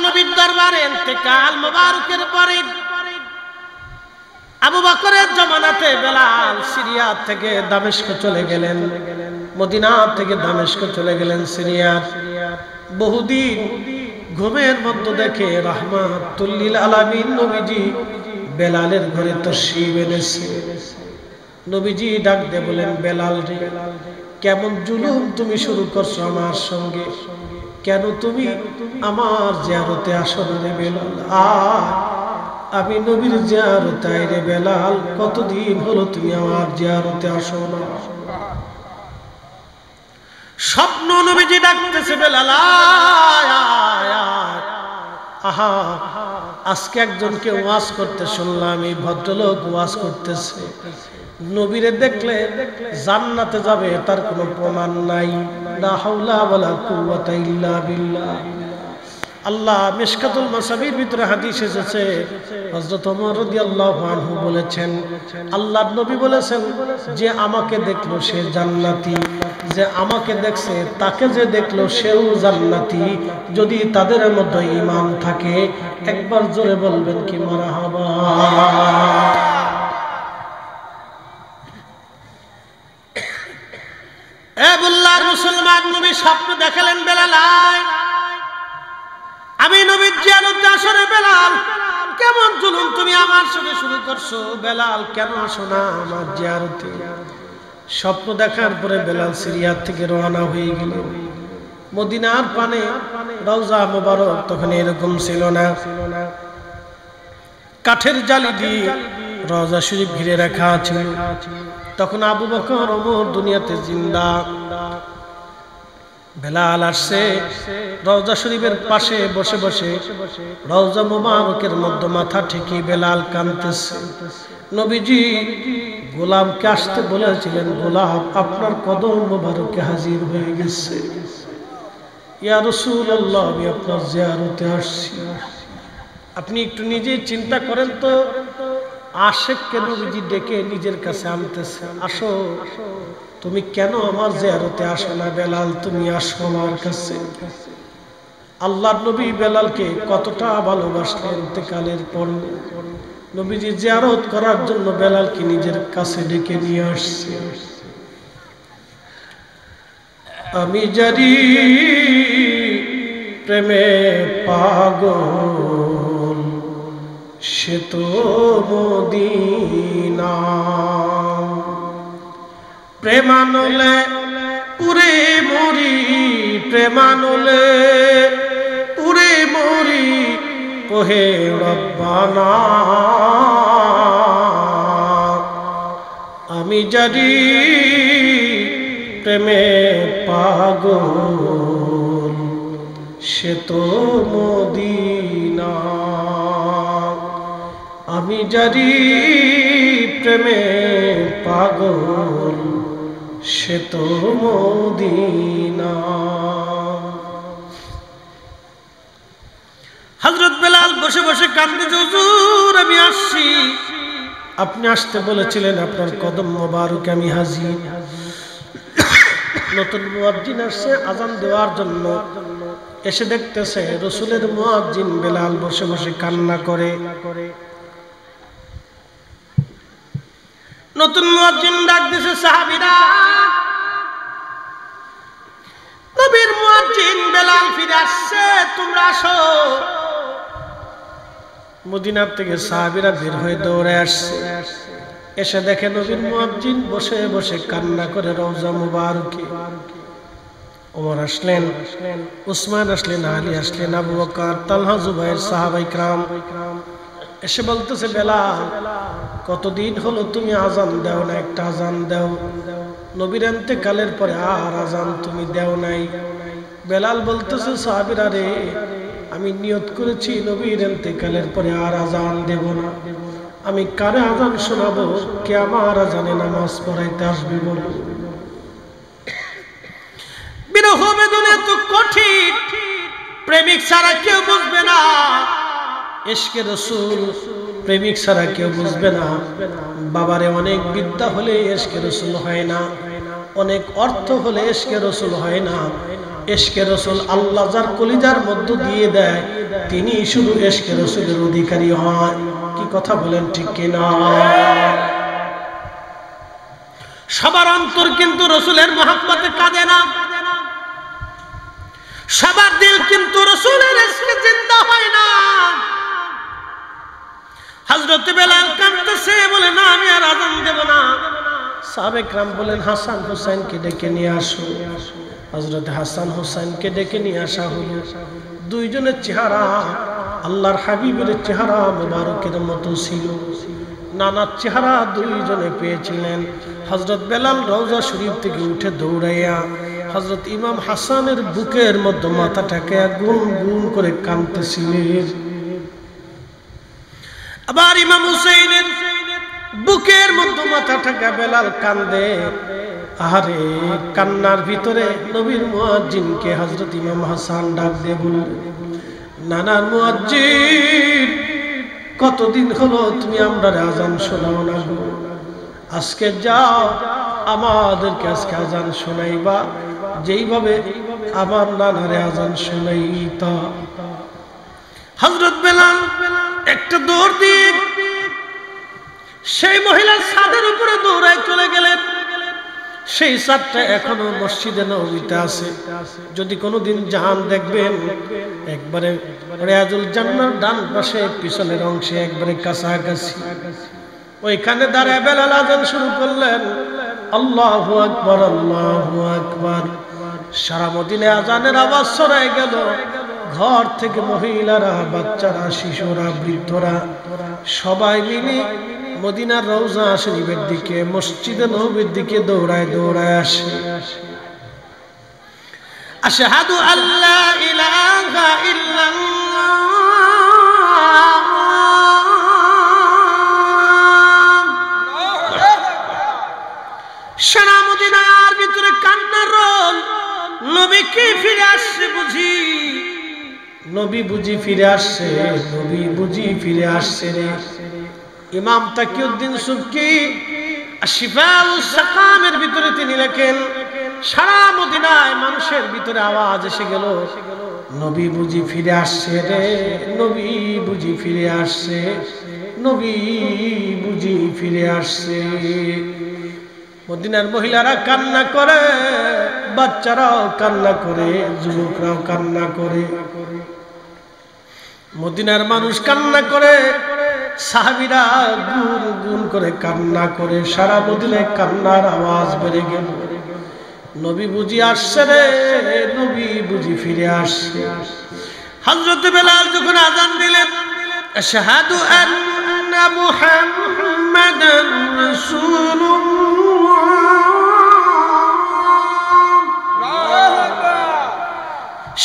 নবীর দরবারে ইন্তেকাল মোবারকের পরে আবু বকরের জামানাতে বেলাল সিরিয়া থেকে দামেস্ক চলে গেলেন, মদিনা থেকে দামেস্ক চলে গেলেন সিরিয়া। বহুদিন ঘুমের মধ্যে দেখে রাহমাতুল লিল আলামিন নবীজি বেলালের ঘরে তশরিফ এনেছে। নবীজি ডাক দিয়ে বলেন, বেলাল রে, কেমন জুলুম তুমি শুরু করছো আমার সঙ্গে, কেন তুমি আমার জিয়ারতে আসো না রে বেলাল? আমি নবীর জিয়ারতে আই রে বেলাল, কতদিন হলো তুমি আমার জিয়ারতে আসো না। স্বপ্ন নবীজি ডাকতেছে, বেলাল আহা, আজকে একজনকে ওয়াজ করতে শুনলাম, এই ভদ্রলোক ওয়াজ করতেছে নবীরে দেখলে জান্নাতে যাবে তার কোনো প্রমাণ নাই। লা হাওলা ওয়ালা কুওয়াতা ইল্লা বিল্লাহ। আল্লাহ মিশকাতুল মাসাবির ভিতরে হাদিস এসেছে, হযরত ওমর রাদিয়াল্লাহু আনহু বলেছেন, আল্লাহর নবী বলেছেন, যে আমাকে দেখলো সে জান্নাতি, যে আমাকে দেখছে তাকে যে দেখলো সেও জান্নাতি, যদি তাদের মধ্যে ঈমান থাকে। একবার জোরে বলবেন কি মারহাবা। এ আল্লাহর মুসলমান, নবী স্বপ্ন দেখালেন, বেলাল আমি নবীর জিয়ারতে আসো রে বেলাল, কেমন জুলুম তুমি আমার সঙ্গে শুরু করছো, বেলাল কেন আসো না আমার জিয়ারতে? স্বপ্ন দেখার পরে বেলাল সিরিয়া থেকে রওনা হয়ে গেল। মদিনার পানে রওজা মোবারক তখন এরকম ছিল না, কাঠের জালি দিয়ে রওজা শরীফ ঘিরে রাখা ছিল। তখন আবু বকর ওমর দুনিয়াতে জিন্দা। বেলাল আসছে রওজা শরীফের পাশে বসে বসে, রওজা মোবারকের মধ্যে মাথা ঠেকি বেলাল কাঁদতেছে। নবীজি গোলামকে আসতে বলেছিলেন, গোলাম আপনার কদম মোবারকে হাজির হয়ে গেছে, ইয়া রাসূলুল্লাহ আমি আপনার জিয়ারতে আসছি। আপনি একটু নিজে চিন্তা করেন তো, আশেককে নবীজি ডেকে নিজের কাছে আনতেছে, আসো তুমি কেন আমার জিয়ারতে আসো না বেলাল, তুমি আসো আমার কাছে। আল্লাহর নবী বেলালকে কতটা ভালোবাসলেন। ইন্তেকালের পর নবীজি জিয়ারত করার জন্য বেলালকে নিজের কাছে ডেকে নিয়ে আসছে। আমি জানি প্রেমে পাগল সে তো মদিনা, প্রেমানলে উড়ে মরি, প্রেমানলে উড়ে মরি, ওহে রব্বানা। আমি জানি প্রেমে পাগল সে তো মদিনা, আমি জানি প্রেমে পাগল সে তো মদিনা। হযরত বেলাল বসে বসে কান্দে, হুজুর আমি আসছি, আপনি আসতে বলেছিলেন, আপনার কদম মোবারকে আমি হাজির। নতুন মুয়াজ্জিন আসছে আযান দেওয়ার জন্য, এসে দেখতেছে রাসূলের মুয়াজ্জিন বেলাল বসে বসে কান্না করে। নতুন মুয়াজ্জিন ডাক দিছে, সাহাবীরা নবীর মুয়াজ্জিন বেলাল ফিরে আসছে, তোমরা আসো। মদিনা থেকে সাহাবীরা বের হয়ে দৌড়ে আসছে, এসে দেখে নবীর মুয়াজ্জিন বসে বসে কান্না করে রওজা মুবারকে। ওমর আসলেন, উসমান আসলেন, আলী আসলেন, আবু বকর, তালহা, জুবাইর, সাহাবায়ে کرام এসে বলতেছে, বেলাল কতদিন হলো তুমি আযান দাও না, একটা আযান দাও। নবীর ইন্তেকালের পরে আর আযান তুমি দাও নাই। বেলাল বলতেছে, সাহাবীরা রে, আমি নিয়ত করেছি নবীর ইন্তেকালের পরে আর আযান দেব না। আমি কারে আযান শোনাবো? কে আমার আযানে নামাজ পড়াইতে আসবে বলো? বিরহ বেদনা তো কঠিন, প্রেমিক ছাড়া কেউ বুঝবে না। ইশকে রাসূল প্রেমিক ছাড়া কেউ বুঝবে না। বাবারে অনেক বিদ্যা হলে ইশকে রাসূল হয় না, অনেক অর্থ হলে ইশকে রাসূল হয় না। ইশকে রাসূল আল্লাহ যার কলিজার মধ্য দিয়ে দেয় তিনি শুধু ইশকে রাসূলের অধিকারী হয়। কি কথা বলেন ঠিক কিনা? সবার অন্তর কিন্তু রাসূলের মহব্বতে কাঁদে না, সবার দিল কিন্তু রাসূলের ইশকে জিন্দা হয় না। হযরত বেলাল কাঁদতেছে, বলে না আমি আর আযান দেব না। সাহাবে کرام বলেন হাসান হুসাইনকে ডেকে নিয়ে আসো। হযরত হাসান হুসাইনকে ডেকে নিয়ে আসা হলো। দুইজনের চেহারা আল্লাহর হাবিবের চেহারা মুবারকের মতো ছিল। নানার চেহারা দুইজনে পেয়েছিলেন। হযরত বেলাল রওজা শরীফ থেকে উঠে দৌড়াইয়া হযরত ইমাম হাসানের বুকের মধ্যে মাথাটাকে গুন গুন করে কাঁদতেছিলেন। আবার ইমাম হুসাইনের বুকের মধ্যে মাথাটাকে বেলাল কান্দে। আরে কান্নার ভিতরে নবীর মুয়াজ্জিনকে হযরত ইমাম হাসান ডাক দিয়ে বললেন, নানার মুয়াজ্জিন কতদিন হলো তুমি আমরা আযান শোনাও না গো, আজকে যাও আমাদেরকে আজকে আযান শোনাইবা যেইভাবে আমার নানারে আযান শোনাইতা। হযরত বেলাল একটা দৌড় দিয়ে সেই মহিলার ছাদের উপরে দৌড়ায় চলে গেলেন। সেই ছাদটা এখনো মসজিদে নববীতে আছে। যদি কোনোদিন জাহান দেখবেন একবারে রিয়াজুল জান্নার ডান পাশে পিছনের অংশে একবারে কাছাকাছি। ওইখানে দাঁড়ায় বেলাল আযান শুরু করলেন, আল্লাহু আকবার আল্লাহু আকবার। সারা মদিনে আযানের আওয়াজ ছড়ায় গেল। ঘর থেকে মহিলারা, বাচ্চারা, শিশুরা, বৃদ্ধরা সবাই মিলে মদিনার রওজা শরীফের দিকে, মসজিদে নববীর দিকে দৌড়ায় দৌড়ায় আসে। আশহাদু আল্লা ইলাহা ইল্লাল্লাহ, সারা মদিনার ভিতরে কান্নার রোল। নবী কি ফিরে আসছে বুঝি, নবী বুঝি ফিরে আসছে, নবী বুঝি ফিরে আসছে রে। ইমাম তাকিউদ্দিন সুবকি শিফাউস সাকামের ভিতরে তিনি লেখেন, সারা মদিনায় মানুষের ভিতরে আওয়াজ এসে গেল, নবী বুঝি ফিরে আসছে রে, নবী বুঝি ফিরে আসছে, নবী বুঝি ফিরে আসছে। মদিনার মহিলারা কান্না করে, বাচ্চারাও কান্না করে, যুবকরাও কান্না করে, মদিনার মানুষ কান্না করে, সাহাবীরা গুন গুন করে কান্না করে। সারা মদিনায় কান্নার আওয়াজ বেড়ে গেল, নবী বুঝি আসছে রে, নবী বুঝি ফিরে আসছে। হযরত বেলাল যখন আযান দিলেন, আশহাদু আন্না মুহাম্মাদান রাসূলুল্লাহ,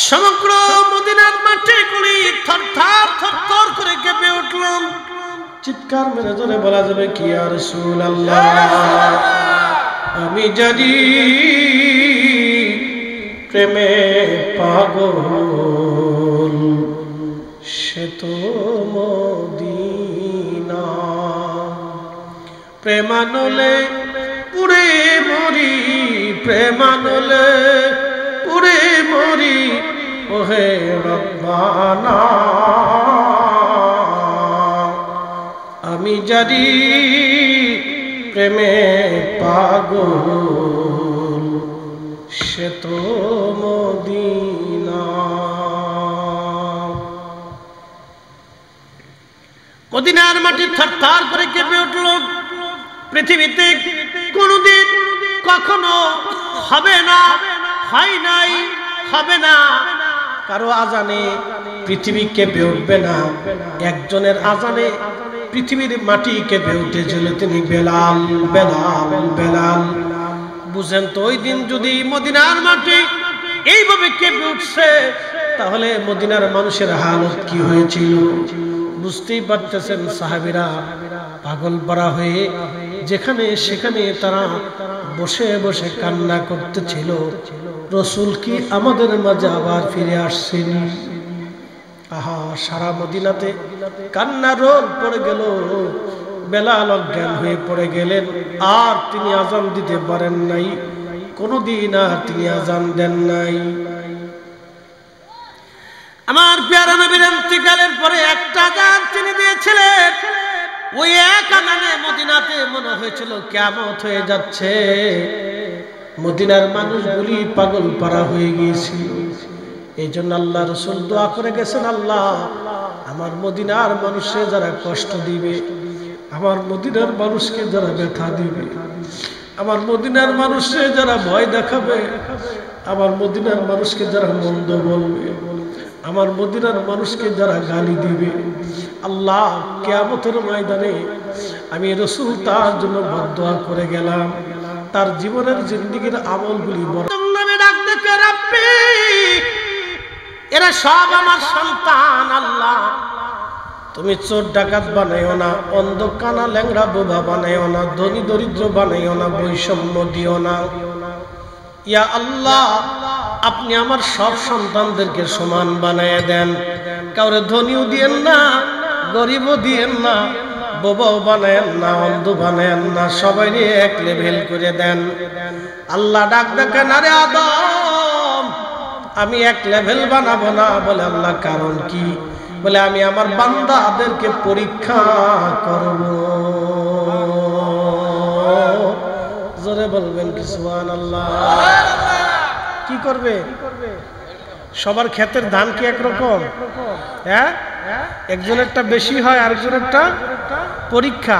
সমগ্র মদিনার মাটিগুলি থরথর থরথর করে কেঁপে উঠল। চিৎকার মেরে জোরে বলা যাবে কি, ইয়া রাসূলুল্লাহ আমি জানি প্রেমে পাগল সে তো মদিনা, প্রেমানলে পুরে মরি, প্রেমানলে পুরে মরি ওহে রব্বানা। আমি জানি প্রেমে পাগল সে তো মদিনা। মদিনার মাটি থরথর করে কেঁপে উঠল। পৃথিবীতে কোনদিন কখনো হবে না, হয় নাই, হবে না, কারো আজানে পৃথিবী কেঁপে উঠবে না। একজনের আজানে পৃথিবীর মাটি কেঁপে উঠেছিল, তিনি বেলাল। বেলাল বেলাল বুঝেন তো, ওই দিন যদি মদিনার মাটি এইভাবে কেঁপে উঠছে তাহলে মদিনার মানুষের হালত কি হয়েছিল বুঝতেই পারতেছেন। সাহাবীরা পাগল পারা হয়ে যেখানে সেখানে তারা বসে বসে কান্না করতেছিল, রাসূল কি আমাদের মাঝে আবার ফিরে আসছেন? আহা, সারা মদিনাতে কান্নার রোল পড়ে গেল। বেলাল অজ্ঞান হয়ে পড়ে গেলেন, আর তিনি আযান দিতে পারেন নাই, কোনদিন আর তিনি আযান দেন নাই। আমার প্যারা নবীর ইন্তিকালের পরে একটা আযান তিনি দিয়েছিলেন, ওই এক আযানে মদিনাতে মনে হয়েছিল কিয়ামত হয়ে যাচ্ছে। মদিনার মানুষগুলি পাগল পারা হয়ে গিয়েছিল। এই জন্য আল্লাহ রাসূল দোয়া করে গেছেন, আল্লাহ আমার মদিনার মানুষে যারা কষ্ট দিবে, আমার মদিনার মানুষকে যারা ব্যথা দিবে, আমার মদিনার মানুষে যারা ভয় দেখাবে, আমার মদিনার মানুষকে যারা মন্দ বলবে, আমার মদিনার মানুষকে যারা গালি দিবে, আল্লাহ কিয়ামতের ময়দানে আমি রাসূল তার জন্য বদদোয়া করে গেলাম, তার জীবনের জিন্দেগীর আমলগুলি বর্তমানে ডাক দেখে রাব্বি এরা সব আমার সন্তান, আল্লাহ তুমি চোর ডাকাত বানাইও না, অন্ধ কানা ল্যাংড়া বোবা বানাইও না, ধনী দরিদ্র বানাইও না, বৈষম্য দিও না। ইয়া আল্লাহ আপনি আমার সব সন্তানদেরকে সমান বানায় দেন, কাউরে ধনীও দিয়েন না, গরিবও দিয়েন না, বোবাও বানায়েন না, অন্ধ বানায়েন না, সবাই এক লেভেল করে দেন। আল্লাহ ডাক দেখেন, আরে আদম আমি এক লেভেল বানাবো না। বলে আল্লাহ কারণ কি? বলে আমি আমার বান্দাদেরকে পরীক্ষা করব। জোরে বলবেন কি সুবহানাল্লাহ। কি করবে? সবার ক্ষেতের ধান কি একরকম? হ্যাঁ, একজনেরটা বেশি হয় আরেকজনেরটা পরীক্ষা।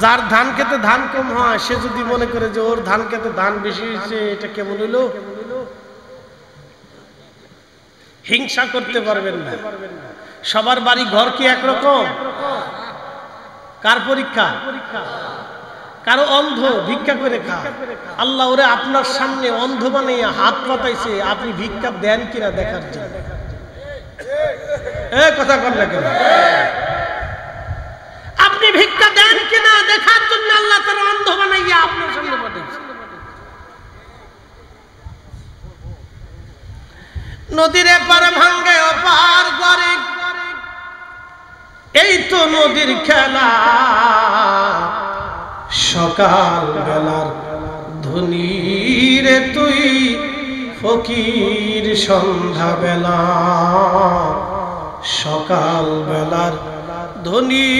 যার ধান খেতে ধান কম হয় সে যদি মনে করে যে ওর ধান খেতে ধান বেশি হয়েছে, এটা কেমন হইলো? হিংসা করতে পারবেন না। সবার বাড়ি ঘর কি একরকম? কার পরীক্ষা? কারো অন্ধ ভিক্ষা করে খায়, আল্লাহ ওরে আপনার সামনে অন্ধ বানাইয়া হাত পাতাইছে, আপনি ভিক্ষা দেন কিনা দেখার জন্য। কথা বল না কেন? আপনি ভিক্ষা দেন কিনা দেখার জন্য আল্লাহ তার অন্ধ বানাইয়া আপনার সামনে পাঠাইছে। নদীর এপার ভাঙ্গে ওপার করে, এই তো নদীর খেলা। সকাল বেলার ধনী রে তুই ফকির সন্ধ্যা বেলা, সকাল বেলার ধনী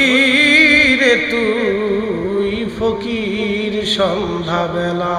রে তুই ফকির সন্ধ্যা বেলা।